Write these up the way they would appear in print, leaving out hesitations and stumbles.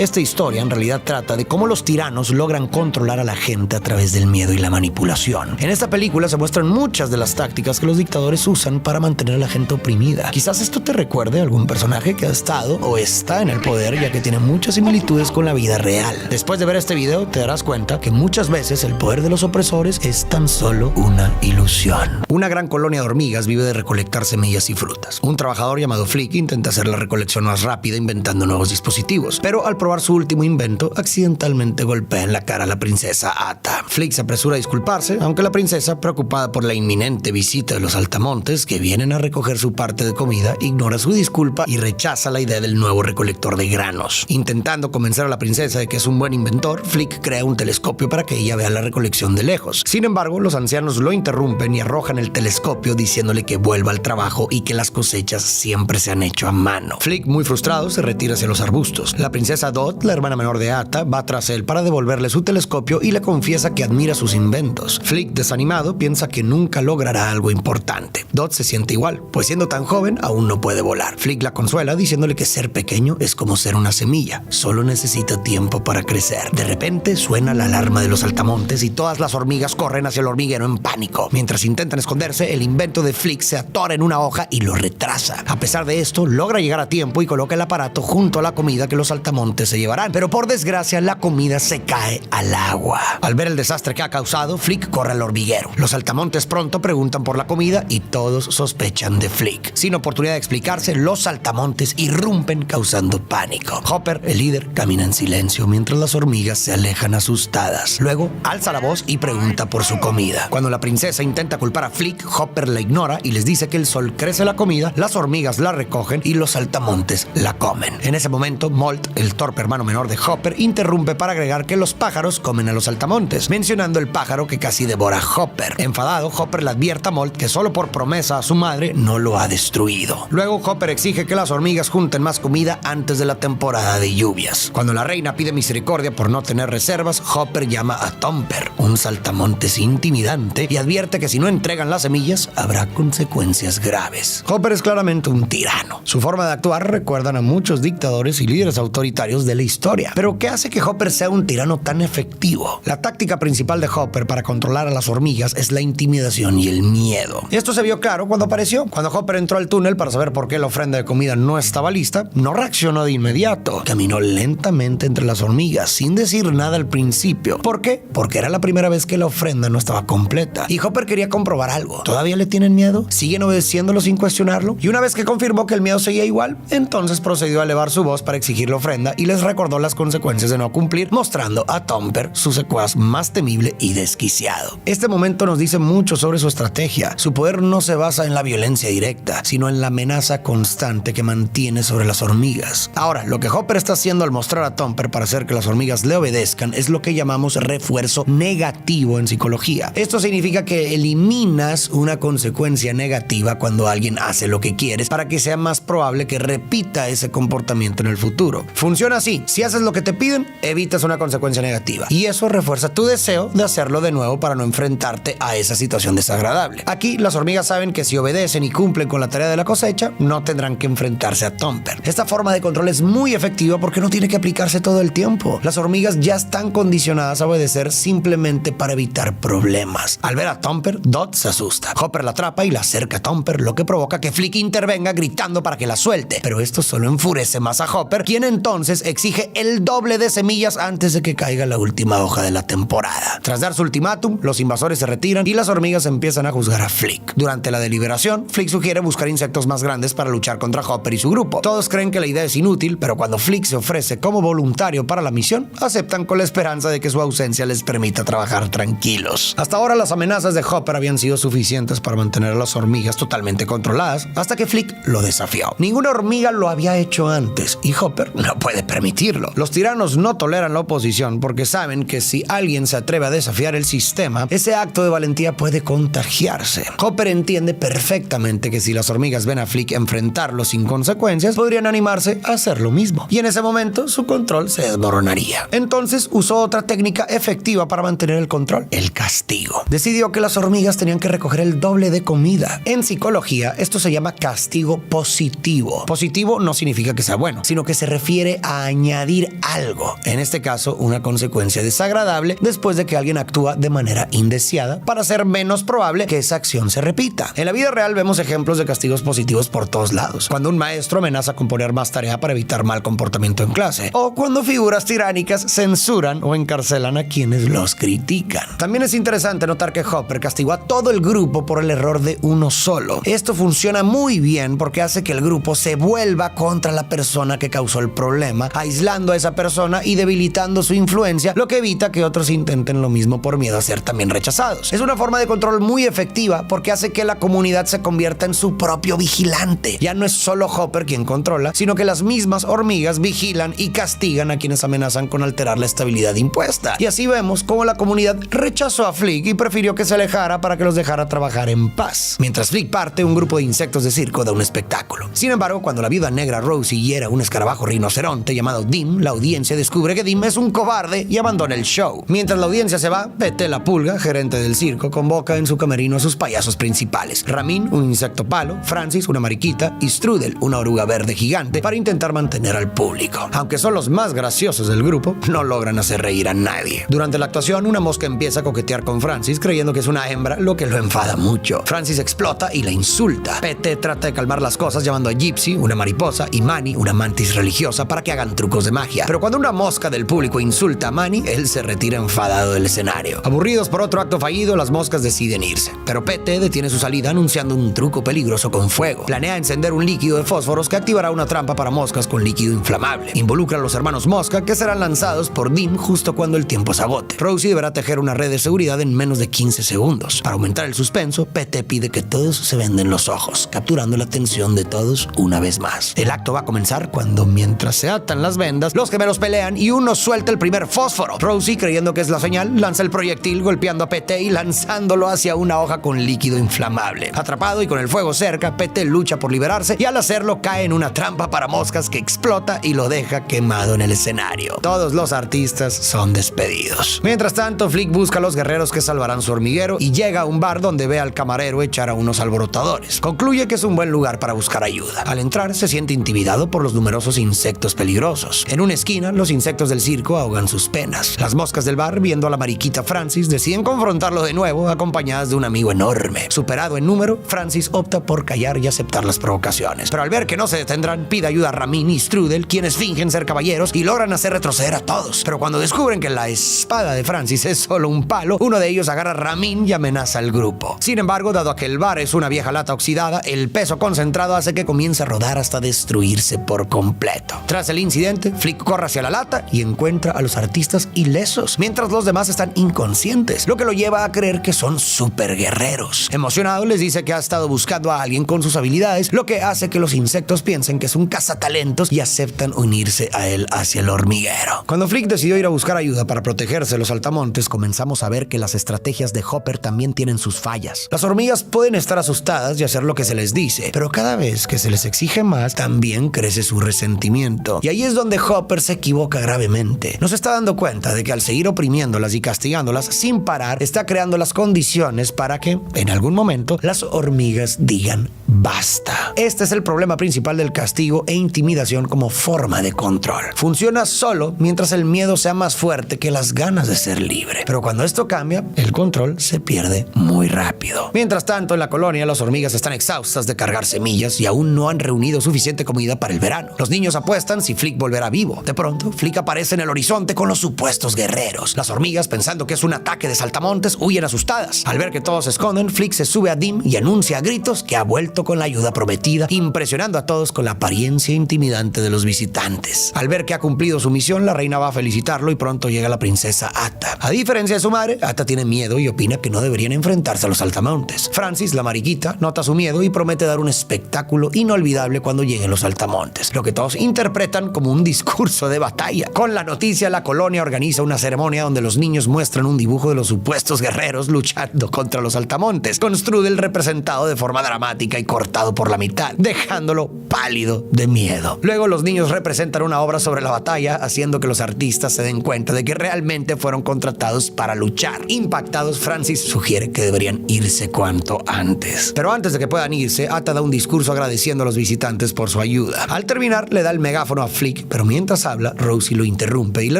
Esta historia en realidad trata de cómo los tiranos logran controlar a la gente a través del miedo y la manipulación. En esta película se muestran muchas de las tácticas que los dictadores usan para mantener a la gente oprimida. Quizás esto te recuerde a algún personaje que ha estado o está en el poder, ya que tiene muchas similitudes con la vida real. Después de ver este video te darás cuenta que muchas veces el poder de los opresores es tan solo una ilusión. Una gran colonia de hormigas vive de recolectar semillas y frutas. Un trabajador llamado Flick intenta hacer la recolección más rápida inventando nuevos dispositivos, pero al probar su último invento, accidentalmente golpea en la cara a la princesa Ata. Flick se apresura a disculparse, aunque la princesa, preocupada por la inminente visita de los saltamontes que vienen a recoger su parte de comida, ignora su disculpa y rechaza la idea del nuevo recolector de granos. Intentando convencer a la princesa de que es un buen inventor, Flick crea un telescopio para que ella vea la recolección de lejos. Sin embargo, los ancianos lo interrumpen y arrojan el telescopio diciéndole que vuelva al trabajo y que las cosechas siempre se han hecho a mano. Flick, muy frustrado, se retira hacia los arbustos. La princesa Dot, la hermana menor de Ata, va tras él para devolverle su telescopio y le confiesa que admira sus inventos. Flick, desanimado, piensa que nunca logrará algo importante. Dot se siente igual, pues siendo tan joven aún no puede volar. Flick la consuela diciéndole que ser pequeño es como ser una semilla, solo necesita tiempo para crecer. De repente suena la alarma de los saltamontes y todas las hormigas corren hacia el hormiguero en pánico. Mientras intentan esconderse, el invento de Flick se atora en una hoja y lo retrasa. A pesar de esto, logra llegar a tiempo y coloca el aparato junto a la comida que los saltamontes se llevarán, pero por desgracia la comida se cae al agua. Al ver el desastre que ha causado, Flick corre al hormiguero. Los saltamontes pronto preguntan por la comida y todos sospechan de Flick. Sin oportunidad de explicarse, los saltamontes irrumpen causando pánico. Hopper, el líder, camina en silencio mientras las hormigas se alejan asustadas. Luego, alza la voz y pregunta por su comida. Cuando la princesa intenta culpar a Flick, Hopper la ignora y les dice que el sol crece la comida, las hormigas la recogen y los saltamontes la comen. En ese momento, Molt, el torpe hermano menor de Hopper, interrumpe para agregar que los pájaros comen a los saltamontes, mencionando el pájaro que casi devora a Hopper. Enfadado, Hopper le advierte a Molt que solo por promesa a su madre no lo ha destruido. Luego, Hopper exige que las hormigas junten más comida antes de la temporada de lluvias. Cuando la reina pide misericordia por no tener reservas, Hopper llama a Thumper, un saltamontes intimidante, y advierte que si no entregan las semillas, habrá consecuencias graves. Hopper es claramente un tirano. Su forma de actuar recuerdan a muchos dictadores y líderes autoritarios de la historia. Pero ¿qué hace que Hopper sea un tirano tan efectivo? La táctica principal de Hopper para controlar a las hormigas es la intimidación y el miedo. Esto se vio claro cuando apareció. Cuando Hopper entró al túnel para saber por qué la ofrenda de comida no estaba lista, no reaccionó de inmediato. Caminó lentamente entre las hormigas, sin decir nada al principio. ¿Por qué? Porque era la primera vez que la ofrenda no estaba completa. Y Hopper quería comprobar algo. ¿Todavía le tienen miedo? ¿Siguen obedeciéndolo sin cuestionarlo? Y una vez que confirmó que el miedo seguía igual, entonces procedió a elevar su voz para exigir la ofrenda y les recordó las consecuencias de no cumplir, mostrando a Thumper, su secuaz más temible y desquiciado. Este momento nos dice mucho sobre su estrategia. Su poder no se basa en la violencia directa, sino en la amenaza constante que mantiene sobre las hormigas. Ahora, lo que Hopper está haciendo al mostrar a Thumper para hacer que las hormigas le obedezcan es lo que llamamos refuerzo negativo en psicología. Esto significa que eliminas una consecuencia negativa cuando alguien hace lo que quieres para que sea más probable que repita ese comportamiento en el futuro. Funciona así: si haces lo que te piden, evitas una consecuencia negativa y eso refuerza tu deseo de hacerlo de nuevo para no enfrentarte a esa situación desagradable. Aquí las hormigas saben que si obedecen y cumplen con la tarea de la cosecha, no tendrán que enfrentarse a Thumper. Esta forma de control es muy efectiva porque no tiene que aplicarse todo el tiempo. Las hormigas ya están condicionadas a obedecer simplemente para evitar problemas. Al ver a Thumper, Dot se asusta. Hopper la atrapa y la acerca a Thumper, lo que provoca que Flick intervenga gritando para que la suelte. Pero esto solo enfurece más a Hopper, quien entonces exige el doble de semillas antes de que caiga la última hoja de la temporada. Tras dar su ultimátum, los invasores se retiran y las hormigas empiezan a juzgar a Flick. Durante la deliberación, Flick sugiere buscar insectos más grandes para luchar contra Hopper y su grupo. Todos creen que la idea es inútil, pero cuando Flick se ofrece como voluntario para la misión, aceptan con la esperanza de que su ausencia les permita trabajar tranquilos. Hasta ahora las amenazas de Hopper habían sido suficientes para mantener a las hormigas totalmente controladas, hasta que Flick lo desafió. Ninguna hormiga lo había hecho antes y Hopper no puede permitirlo. Los tiranos no toleran la oposición porque saben que si alguien se atreve a desafiar el sistema, ese acto de valentía puede contagiarse. Hopper entiende perfectamente que si las hormigas ven a Flick enfrentarlo sin consecuencias, podrían animarse a hacer lo mismo. Y en ese momento su control se desmoronaría. Entonces usó otra técnica efectiva para mantener el control: el castigo. Decidió que las hormigas tenían que recoger el doble de comida. En psicología, esto se llama castigo positivo. Positivo no significa que sea bueno, sino que se refiere a añadir algo, en este caso una consecuencia desagradable después de que alguien actúa de manera indeseada para hacer menos probable que esa acción se repita. En la vida real vemos ejemplos de castigos positivos por todos lados, cuando un maestro amenaza con poner más tarea para evitar mal comportamiento en clase, o cuando figuras tiránicas censuran o encarcelan a quienes los critican. También es interesante notar que Hopper castigó a todo el grupo por el error de uno solo. Esto funciona muy bien porque hace que el grupo se vuelva contra la persona que causó el problema, aislando a esa persona y debilitando su influencia, lo que evita que otros intenten lo mismo por miedo a ser también rechazados. Es una forma de control muy efectiva porque hace que la comunidad se convierta en su propio vigilante. Ya no es solo Hopper quien controla, sino que las mismas hormigas vigilan y castigan a quienes amenazan con alterar la estabilidad impuesta. Y así vemos cómo la comunidad rechazó a Flick y prefirió que se alejara para que los dejara trabajar en paz. Mientras Flick parte, un grupo de insectos de circo da un espectáculo. Sin embargo, cuando la viuda negra Rosie hiera un escarabajo rinoceronte llamado Dim, la audiencia descubre que Dim es un cobarde y abandona el show. Mientras la audiencia se va, Pete la pulga, gerente del circo, convoca en su camerino a sus payasos principales: Ramin, un insecto palo; Francis, una mariquita; y Strudel, una oruga verde gigante, para intentar mantener al público. Aunque son los más graciosos del grupo, no logran hacer reír a nadie. Durante la actuación, una mosca empieza a coquetear con Francis, creyendo que es una hembra, lo que lo enfada mucho. Francis explota y la insulta. Pete trata de calmar las cosas llamando a Gypsy, una mariposa, y Manny, una mantis religiosa, para que hagan trucos de magia. Pero cuando una mosca del público insulta a Manny, él se retira enfadado del escenario. Aburridos por otro acto fallido, las moscas deciden irse. Pero Pete detiene su salida anunciando un truco peligroso con fuego. Planea encender un líquido de fósforos que activará una trampa para moscas con líquido inflamable. Involucra a los hermanos Mosca, que serán lanzados por Dim justo cuando el tiempo se agote. Rosie deberá tejer una red de seguridad en menos de 15 segundos. Para aumentar el suspenso, Pete pide que todos se venden los ojos, capturando la atención de todos una vez más. El acto va a comenzar cuando, mientras se atan las vendas, los gemelos pelean y uno suelta el primer fósforo. Rosie, creyendo que es la señal, lanza el proyectil golpeando a Pete y lanzándolo hacia una hoja con líquido inflamable. Atrapado y con el fuego cerca, Pete lucha por liberarse y al hacerlo cae en una trampa para moscas que explota y lo deja quemado en el escenario. Todos los artistas son despedidos. Mientras tanto, Flick busca a los guerreros que salvarán su hormiguero y llega a un bar donde ve al camarero echar a unos alborotadores. Concluye que es un buen lugar para buscar ayuda. Al entrar, se siente intimidado por los numerosos insectos peligrosos. En una esquina, los insectos del circo ahogan sus penas. Las moscas del bar, viendo a la mariquita Francis, deciden confrontarlo de nuevo, acompañadas de un amigo enorme. Superado en número, Francis opta por callar y aceptar las provocaciones. Pero al ver que no se detendrán, pide ayuda a Ramin y Strudel, quienes fingen ser caballeros y logran hacer retroceder a todos. Pero cuando descubren que la espada de Francis es solo un palo, uno de ellos agarra a Ramin y amenaza al grupo. Sin embargo, dado que el bar es una vieja lata oxidada, el peso concentrado hace que comience a rodar hasta destruirse por completo. Tras el incidente, Flick corre hacia la lata y encuentra a los artistas ilesos, mientras los demás están inconscientes, lo que lo lleva a creer que son super guerreros. Emocionado, les dice que ha estado buscando a alguien con sus habilidades, lo que hace que los insectos piensen que es un cazatalentos y aceptan unirse a él hacia el hormiguero. Cuando Flick decidió ir a buscar ayuda para protegerse de los saltamontes, comenzamos a ver que las estrategias de Hopper también tienen sus fallas. Las hormigas pueden estar asustadas y hacer lo que se les dice, pero cada vez que se les exige más, también crece su resentimiento. Y ahí es donde Hopper se equivoca gravemente. No se está dando cuenta de que al seguir oprimiéndolas y castigándolas sin parar, está creando las condiciones para que, en algún momento, las hormigas digan basta. Este es el problema principal del castigo e intimidación como forma de control. Funciona solo mientras el miedo sea más fuerte que las ganas de ser libre. Pero cuando esto cambia, el control se pierde muy rápido. Mientras tanto, en la colonia, las hormigas están exhaustas de cargar semillas y aún no han reunido suficiente comida para el verano. Los niños apuestan si Flick volverá vivo. De pronto, Flick aparece en el horizonte con los supuestos guerreros. Las hormigas, pensando que es un ataque de saltamontes, huyen asustadas. Al ver que todos se esconden, Flick se sube a Dim y anuncia a gritos que ha vuelto con la ayuda prometida, impresionando a todos con la apariencia intimidante de los visitantes. Al ver que ha cumplido su misión, la reina va a felicitarlo y pronto llega la princesa Atta. A diferencia de su madre, Atta tiene miedo y opina que no deberían enfrentarse a los saltamontes. Francis, la mariquita, nota su miedo y promete dar un espectáculo inolvidable cuando lleguen los saltamontes, lo que todos interpretan como un discurso de batalla. Con la noticia, la colonia organiza una ceremonia donde los niños muestran un dibujo de los supuestos guerreros luchando contra los saltamontes, con Strudel representado de forma dramática y cortado por la mitad, dejándolo pálido de miedo. Luego los niños representan una obra sobre la batalla, haciendo que los artistas se den cuenta de que realmente fueron contratados para luchar. Impactados, Francis sugiere que deberían irse cuanto antes. Pero antes de que puedan irse, Atta da un discurso agradeciendo a los visitantes por su ayuda. Al terminar, le da el megáfono a Flick Flick, pero mientras habla, Rosie lo interrumpe y le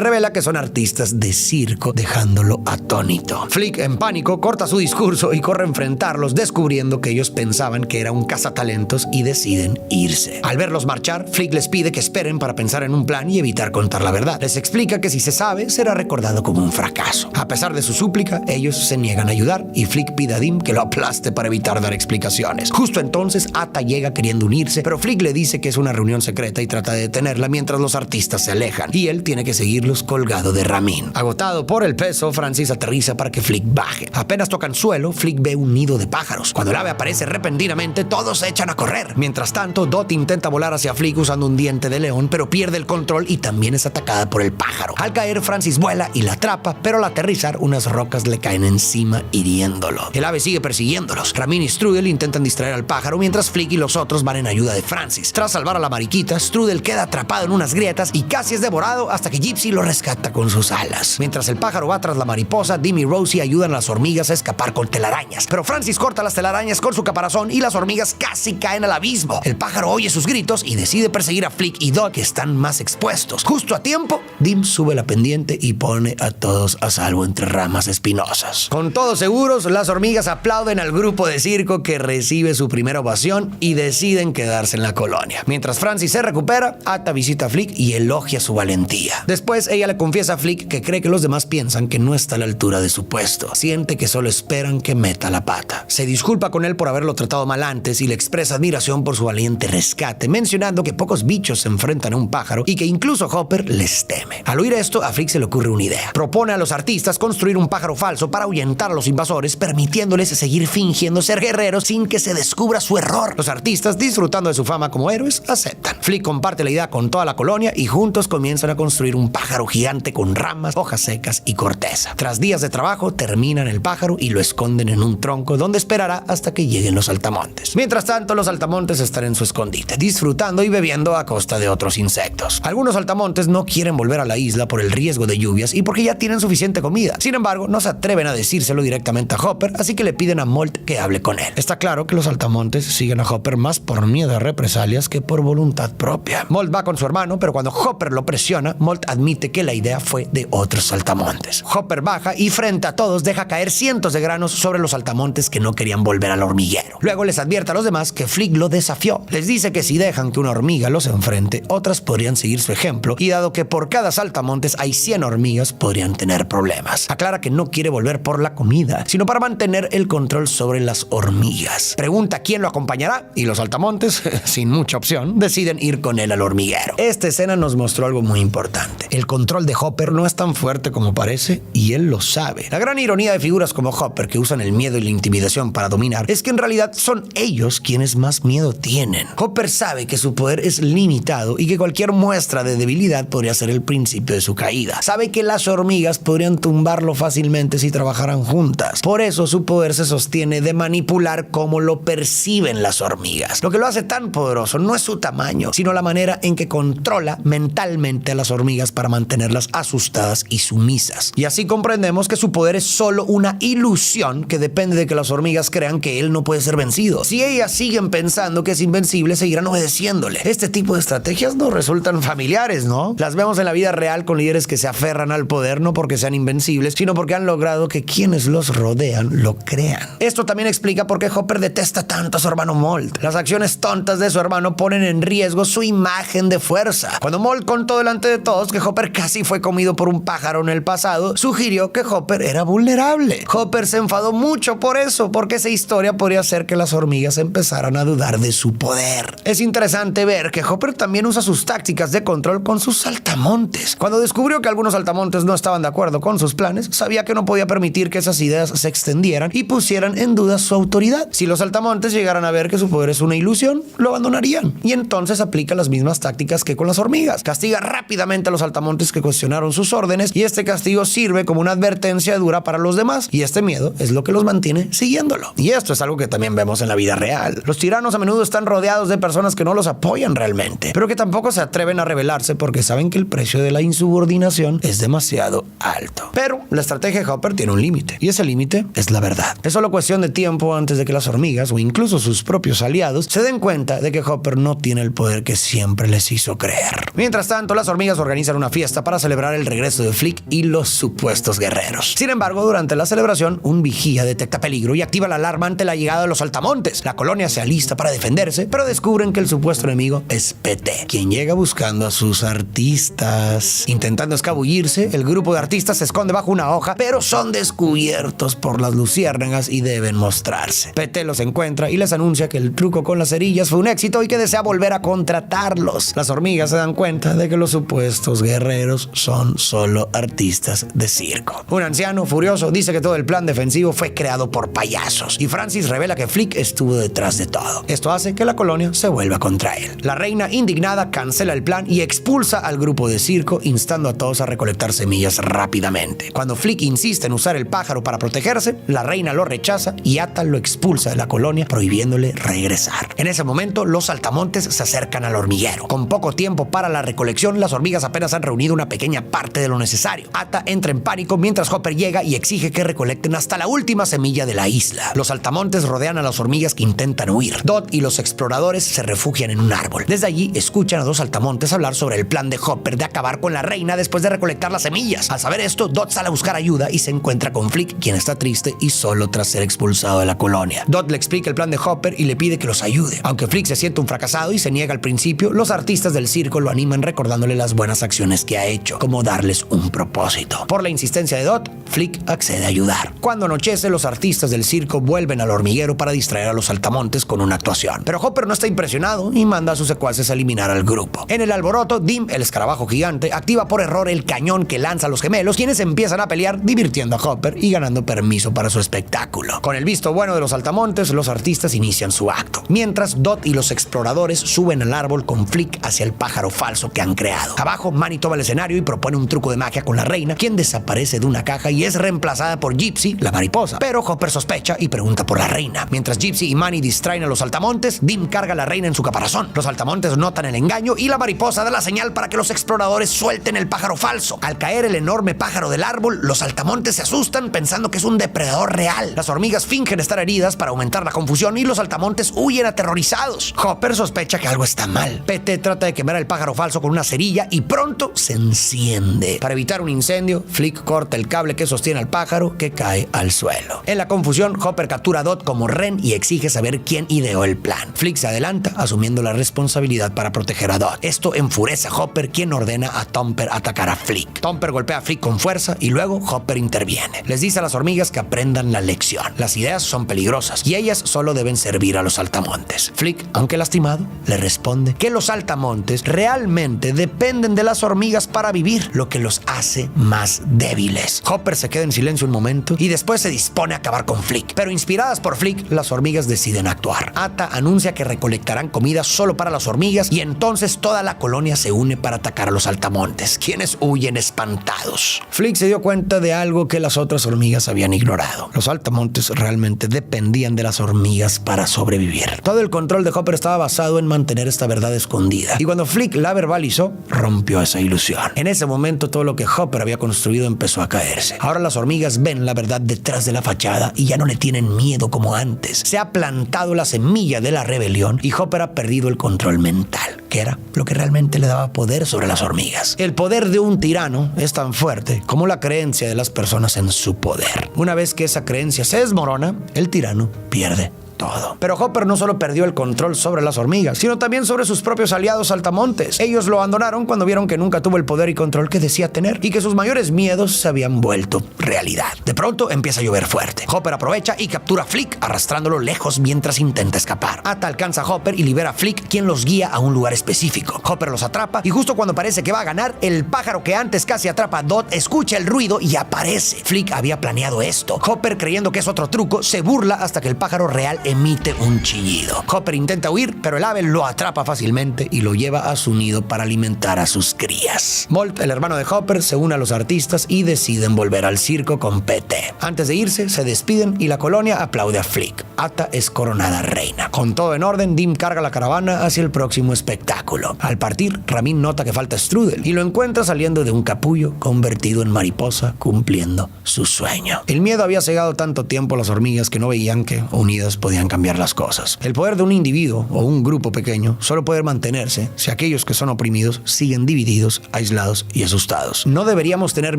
revela que son artistas de circo, dejándolo atónito. Flick, en pánico, corta su discurso y corre a enfrentarlos, descubriendo que ellos pensaban que era un cazatalentos y deciden irse. Al verlos marchar, Flick les pide que esperen para pensar en un plan y evitar contar la verdad. Les explica que si se sabe, será recordado como un fracaso. A pesar de su súplica, ellos se niegan a ayudar y Flick pide a Dim que lo aplaste para evitar dar explicaciones. Justo entonces, Atta llega queriendo unirse, pero Flick le dice que es una reunión secreta y trata de detenerla mientras los artistas se alejan, y él tiene que seguirlos colgado de Ramin. Agotado por el peso, Francis aterriza para que Flick baje. Apenas tocan suelo, Flick ve un nido de pájaros. Cuando el ave aparece repentinamente, todos se echan a correr. Mientras tanto, Dot intenta volar hacia Flick usando un diente de león, pero pierde el control y también es atacada por el pájaro. Al caer, Francis vuela y la atrapa, pero al aterrizar, unas rocas le caen encima, hiriéndolo. El ave sigue persiguiéndolos. Ramin y Strudel intentan distraer al pájaro, mientras Flick y los otros van en ayuda de Francis. Tras salvar a la mariquita, Strudel queda atrapado en unas grietas y casi es devorado hasta que Gypsy lo rescata con sus alas. Mientras el pájaro va tras la mariposa, Dim y Rosie ayudan a las hormigas a escapar con telarañas. Pero Francis corta las telarañas con su caparazón y las hormigas casi caen al abismo. El pájaro oye sus gritos y decide perseguir a Flick y Dot, que están más expuestos. Justo a tiempo, Dim sube la pendiente y pone a todos a salvo entre ramas espinosas. Con todos seguros, las hormigas aplauden al grupo de circo que recibe su primera ovación y deciden quedarse en la colonia. Mientras Francis se recupera, Atta visita a Flick y elogia su valentía. Después, ella le confiesa a Flick que cree que los demás piensan que no está a la altura de su puesto. Siente que solo esperan que meta la pata. Se disculpa con él por haberlo tratado mal antes y le expresa admiración por su valiente rescate, mencionando que pocos bichos se enfrentan a un pájaro y que incluso Hopper les teme. Al oír esto, a Flick se le ocurre una idea. Propone a los artistas construir un pájaro falso para ahuyentar a los invasores, permitiéndoles seguir fingiendo ser guerreros sin que se descubra su error. Los artistas, disfrutando de su fama como héroes, aceptan. Flick comparte la idea con toda la colonia y juntos comienzan a construir un pájaro gigante con ramas, hojas secas y corteza. Tras días de trabajo, terminan el pájaro y lo esconden en un tronco donde esperará hasta que lleguen los saltamontes. Mientras tanto, los saltamontes están en su escondite, disfrutando y bebiendo a costa de otros insectos. Algunos saltamontes no quieren volver a la isla por el riesgo de lluvias y porque ya tienen suficiente comida. Sin embargo, no se atreven a decírselo directamente a Hopper, así que le piden a Molt que hable con él. Está claro que los saltamontes siguen a Hopper más por miedo a represalias que por voluntad propia. Molt va con su hermano, pero cuando Hopper lo presiona, Molt admite que la idea fue de otros saltamontes. Hopper baja y frente a todos deja caer cientos de granos sobre los saltamontes que no querían volver al hormiguero. Luego les advierte a los demás que Flick lo desafió. Les dice que si dejan que una hormiga los enfrente, otras podrían seguir su ejemplo, y dado que por cada saltamontes hay 100 hormigas, podrían tener problemas. Aclara que no quiere volver por la comida, sino para mantener el control sobre las hormigas. Pregunta quién lo acompañará y los saltamontes, sin mucha opción, deciden ir con él al hormiguero. Esta escena nos mostró algo muy importante. El control de Hopper no es tan fuerte como parece y él lo sabe. La gran ironía de figuras como Hopper, que usan el miedo y la intimidación para dominar, es que en realidad son ellos quienes más miedo tienen. Hopper sabe que su poder es limitado y que cualquier muestra de debilidad podría ser el principio de su caída. Sabe que las hormigas podrían tumbarlo fácilmente si trabajaran juntas. Por eso su poder se sostiene de manipular cómo lo perciben las hormigas. Lo que lo hace tan poderoso no es su tamaño, sino la manera en que controla mentalmente a las hormigas para mantenerlas asustadas y sumisas. Y así comprendemos que su poder es solo una ilusión que depende de que las hormigas crean que él no puede ser vencido. Si ellas siguen pensando que es invencible, seguirán obedeciéndole. Este tipo de estrategias no resultan familiares, ¿no? Las vemos en la vida real con líderes que se aferran al poder no porque sean invencibles, sino porque han logrado que quienes los rodean lo crean. Esto también explica por qué Hopper detesta tanto a su hermano Molt. Las acciones tontas de su hermano ponen en riesgo su imagen de fuerza. Cuando Molt contó delante de todos que Hopper casi fue comido por un pájaro en el pasado, sugirió que Hopper era vulnerable. Hopper se enfadó mucho por eso, porque esa historia podría hacer que las hormigas empezaran a dudar de su poder. Es interesante ver que Hopper también usa sus tácticas de control con sus saltamontes. Cuando descubrió que algunos saltamontes no estaban de acuerdo con sus planes, sabía que no podía permitir que esas ideas se extendieran y pusieran en duda su autoridad. Si los saltamontes llegaran a ver que su poder es una ilusión, lo abandonarían. Y entonces aplica las mismas tácticas que con las hormigas. Castiga rápidamente a los saltamontes que cuestionaron sus órdenes, y este castigo sirve como una advertencia dura para los demás, y este miedo es lo que los mantiene siguiéndolo. Y esto es algo que también vemos en la vida real. Los tiranos a menudo están rodeados de personas que no los apoyan realmente, pero que tampoco se atreven a rebelarse porque saben que el precio de la insubordinación es demasiado alto. Pero la estrategia de Hopper tiene un límite, y ese límite es la verdad. Es solo cuestión de tiempo antes de que las hormigas, o incluso sus propios aliados, se den cuenta de que Hopper no tiene el poder que siempre les hizo creer. Mientras tanto, las hormigas organizan una fiesta para celebrar el regreso de Flick y los supuestos guerreros. Sin embargo, durante la celebración, un vigía detecta peligro y activa la alarma ante la llegada de los saltamontes. La colonia se alista para defenderse, pero descubren que el supuesto enemigo es PT, quien llega buscando a sus artistas. Intentando escabullirse, el grupo de artistas se esconde bajo una hoja, pero son descubiertos por las luciérnagas y deben mostrarse. PT los encuentra y les anuncia que el truco con las cerillas fue un éxito y que desea volver a contratarlos. Las hormigas se dan cuenta de que los supuestos guerreros son solo artistas de circo. Un anciano furioso dice que todo el plan defensivo fue creado por payasos y Francis revela que Flick estuvo detrás de todo. Esto hace que la colonia se vuelva contra él. La reina, indignada, cancela el plan y expulsa al grupo de circo, instando a todos a recolectar semillas rápidamente. Cuando Flick insiste en usar el pájaro para protegerse, la reina lo rechaza y Atta lo expulsa de la colonia, prohibiéndole regresar. En ese momento, los saltamontes se acercan al hormiguero. Con poco tiempo para la recolección, las hormigas apenas han reunido una pequeña parte de lo necesario. Atta entra en pánico mientras Hopper llega y exige que recolecten hasta la última semilla de la isla. Los saltamontes rodean a las hormigas que intentan huir. Dot y los exploradores se refugian en un árbol. Desde allí escuchan a dos saltamontes hablar sobre el plan de Hopper de acabar con la reina después de recolectar las semillas. Al saber esto, Dot sale a buscar ayuda y se encuentra con Flick, quien está triste y solo tras ser expulsado de la colonia. Dot le explica el plan de Hopper y le pide que los ayude. Aunque Flick se siente un fracasado y se niega al principio, los artistas del circo lo animan recordándole las buenas acciones que ha hecho, como darles un propósito. Por la insistencia de Dot, Flick accede a ayudar. Cuando anochece, los artistas del circo vuelven al hormiguero para distraer a los saltamontes con una actuación. Pero Hopper no está impresionado y manda a sus secuaces a eliminar al grupo. En el alboroto, Dim, el escarabajo gigante, activa por error el cañón que lanza a los gemelos, quienes empiezan a pelear, divirtiendo a Hopper y ganando permiso para su espectáculo. Con el visto bueno de los saltamontes, los artistas inician su acto. Mientras, Dot y los exploradores suben al árbol con Flick hacia el pájaro falso que han creado. Abajo, Manny toma el escenario y propone un truco de magia con la reina, quien desaparece de una caja y es reemplazada por Gypsy, la mariposa. Pero Hopper sospecha y pregunta por la reina. Mientras Gypsy y Manny distraen a los saltamontes, Dim carga a la reina en su caparazón. Los saltamontes notan el engaño y la mariposa da la señal para que los exploradores suelten el pájaro falso. Al caer el enorme pájaro del árbol, los saltamontes se asustan pensando que es un depredador real. Las hormigas fingen estar heridas para aumentar la confusión y los saltamontes huyen aterrorizados. Hopper sospecha que algo está mal. PT trata de quemar el pájaro falso con una cerilla y pronto se enciende. Para evitar un incendio, Flick corta el cable que sostiene al pájaro, que cae al suelo. En la confusión, Hopper captura a Dot como rehén y exige saber quién ideó el plan. Flick se adelanta, asumiendo la responsabilidad para proteger a Dot. Esto enfurece a Hopper, quien ordena a Thumper atacar a Flick. Thumper golpea a Flick con fuerza y luego Hopper interviene. Les dice a las hormigas que aprendan la lección. Las ideas son peligrosas y ellas solo deben servir a los saltamontes. Flick, aunque lastimado, le responde que los saltamontes realmente dependen de las hormigas para vivir, lo que los hace más débiles. Hopper se queda en silencio un momento y después se dispone a acabar con Flick. Pero inspiradas por Flick, las hormigas deciden actuar. Atta anuncia que recolectarán comida solo para las hormigas y entonces toda la colonia se une para atacar a los saltamontes, quienes huyen espantados. Flick se dio cuenta de algo que las otras hormigas habían ignorado. Los saltamontes realmente dependían de las hormigas para sobrevivir. Todo el control de Hopper estaba basado en mantener esta verdad escondida. Y cuando Flick la verbalizó, rompió esa ilusión. En ese momento, todo lo que Hopper había construido empezó a caerse. Ahora las hormigas ven la verdad detrás de la fachada y ya no le tienen miedo como antes. Se ha plantado la semilla de la rebelión y Hopper ha perdido el control mental, que era lo que realmente le daba poder sobre las hormigas. El poder de un tirano es tan fuerte como la creencia de las personas en su poder. Una vez que esa creencia se desmorona, el tirano pierde todo. Pero Hopper no solo perdió el control sobre las hormigas, sino también sobre sus propios aliados saltamontes. Ellos lo abandonaron cuando vieron que nunca tuvo el poder y control que decía tener y que sus mayores miedos se habían vuelto realidad. De pronto empieza a llover fuerte. Hopper aprovecha y captura a Flick, arrastrándolo lejos mientras intenta escapar. Atta alcanza a Hopper y libera a Flick, quien los guía a un lugar específico. Hopper los atrapa y justo cuando parece que va a ganar, el pájaro que antes casi atrapa a Dot escucha el ruido y aparece. Flick había planeado esto. Hopper, creyendo que es otro truco, se burla hasta que el pájaro real emite un chillido. Hopper intenta huir, pero el ave lo atrapa fácilmente y lo lleva a su nido para alimentar a sus crías. Bolt, el hermano de Hopper, se une a los artistas y deciden volver al circo con PT. Antes de irse, se despiden y la colonia aplaude a Flick. Atta es coronada reina. Con todo en orden, Dim carga la caravana hacia el próximo espectáculo. Al partir, Ramin nota que falta Strudel y lo encuentra saliendo de un capullo convertido en mariposa, cumpliendo su sueño. El miedo había cegado tanto tiempo a las hormigas que no veían que unidas podían podían cambiar las cosas. El poder de un individuo o un grupo pequeño solo puede mantenerse si aquellos que son oprimidos siguen divididos, aislados y asustados. No deberíamos tener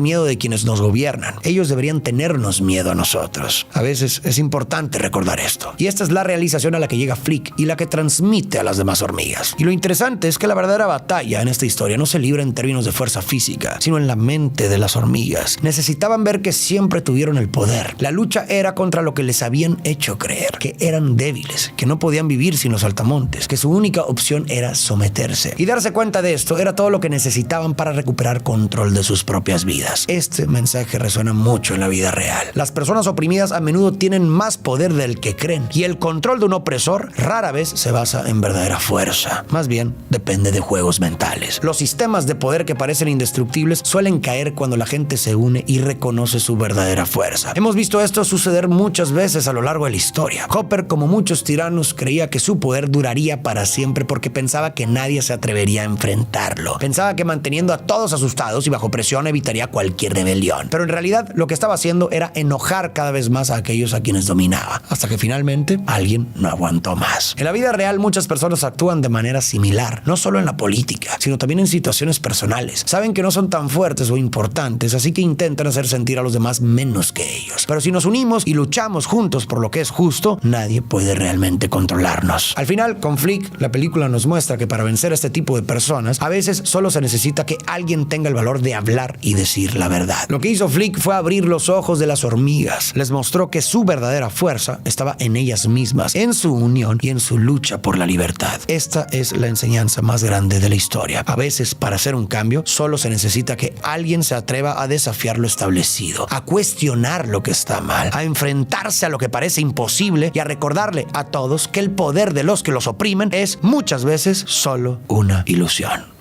miedo de quienes nos gobiernan. Ellos deberían tenernos miedo a nosotros. A veces es importante recordar esto. Y esta es la realización a la que llega Flick y la que transmite a las demás hormigas. Y lo interesante es que la verdadera batalla en esta historia no se libra en términos de fuerza física, sino en la mente de las hormigas. Necesitaban ver que siempre tuvieron el poder. La lucha era contra lo que les habían hecho creer, que eran débiles, que no podían vivir sin los saltamontes, que su única opción era someterse. Y darse cuenta de esto era todo lo que necesitaban para recuperar control de sus propias vidas. Este mensaje resuena mucho en la vida real. Las personas oprimidas a menudo tienen más poder del que creen, y el control de un opresor rara vez se basa en verdadera fuerza. Más bien, depende de juegos mentales. Los sistemas de poder que parecen indestructibles suelen caer cuando la gente se une y reconoce su verdadera fuerza. Hemos visto esto suceder muchas veces a lo largo de la historia. Hopper, como muchos tiranos, creía que su poder duraría para siempre porque pensaba que nadie se atrevería a enfrentarlo. Pensaba que manteniendo a todos asustados y bajo presión evitaría cualquier rebelión. Pero en realidad lo que estaba haciendo era enojar cada vez más a aquellos a quienes dominaba, hasta que finalmente alguien no aguantó más. En la vida real muchas personas actúan de manera similar, no solo en la política, sino también en situaciones personales. Saben que no son tan fuertes o importantes, así que intentan hacer sentir a los demás menos que ellos. Pero si nos unimos y luchamos juntos por lo que es justo, nadie puede realmente controlarnos. Al final, con Flick, la película nos muestra que para vencer a este tipo de personas, a veces solo se necesita que alguien tenga el valor de hablar y decir la verdad. Lo que hizo Flick fue abrir los ojos de las hormigas. Les mostró que su verdadera fuerza estaba en ellas mismas, en su unión y en su lucha por la libertad. Esta es la enseñanza más grande de la historia. A veces, para hacer un cambio, solo se necesita que alguien se atreva a desafiar lo establecido, a cuestionar lo que está mal, a enfrentarse a lo que parece imposible y a recordarle a todos que el poder de los que los oprimen es muchas veces solo una ilusión.